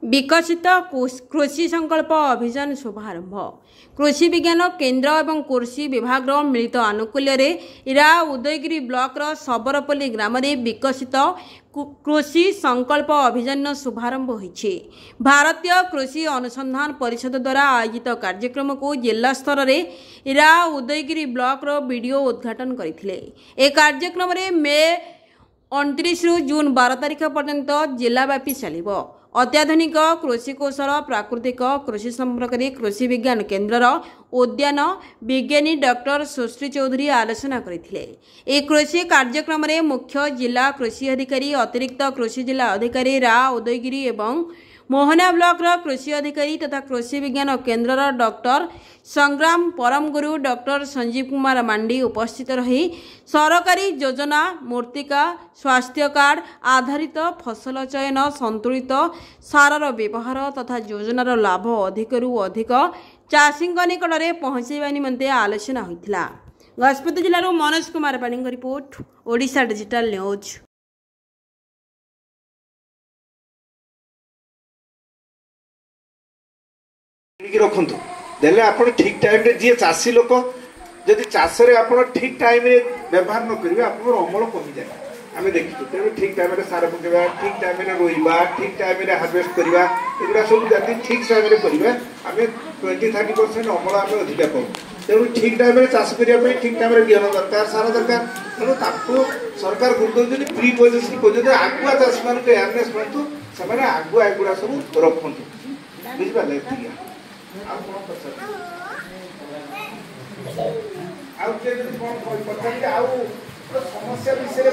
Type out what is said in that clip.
विकसित कृषि संकल्प अभियान शुभारंभ। कृषि विज्ञान केन्द्र एवं कृषि विभाग मिलित आनुकूल्य इरा उदयगिरी ब्लॉक सबरपल्ली ग्राम विकसित कृषि संकल्प अभियान शुभारंभ होइछि। भारतीय कृषि अनुसंधान परिषद द्वारा आयोजित कार्यक्रम को जिला स्तर में इरा उदयगिरी ब्लॉक वीडियो उद्घाटन करथिले। ए कार्यक्रम में मे 29 जून 12 तारिख पर्यंत जिलाव्यापी चलिबो। अत्याधुनिक कृषि कौशल प्राकृतिक कृषि संपर्क कृषि विज्ञान केन्द्र उद्यान विज्ञानी डॉक्टर सुश्री चौधरी आलोचना करथिले। ए कृषि कार्यक्रम में मुख्य जिला कृषि अधिकारी अतिरिक्त कृषि जिला अधिकारी रा उदयगिरी एवं मोहना ब्लॉक कृषि अधिकारी तथा कृषि विज्ञान केन्द्र डॉक्टर संग्राम परमगुरु डॉक्टर संजीव कुमार मांडी उपस्थित रही सरकारी योजना मूर्तिका स्वास्थ्य कार्ड आधारित फसल चयन संतुलित सारर व्यवहार तथा योजनार लाभ अधिकरू अधिक चाषी निकट में पहुंचाइबा निमंते आलोचना होइथिला। गजपति जिल्लार मनोज कुमार पाणी रिपोर्ट, ओडिशा डिजिटल न्यूज। रखु देले आपण ठीक टाइम रे जी चाषी लोक जदि चाष ठीक टाइम रे व्यवहार न करेंगे आप अमल कमी जाए। आम देखी तेज ठीक टाइम सार पकेबा ठीक टाइम रोइबा ठीक टाइम हार्वेस्ट करवा एगुड़ा सब जब ठीक टाइम करेंगे आम 20-30% अमल आम अधिका पाऊ। तेणु ठीक टाइम चाष करने ठीक टाइम बिहन दरकार सार दरकार। तेणु सरकार गुरुत्व देते प्री पॉलिसी खोजते आगुआ चाषी मान अवेयरनेस पातु से आगुआ एगुड़ा सब रखु बुझिपारे। समस्या विषय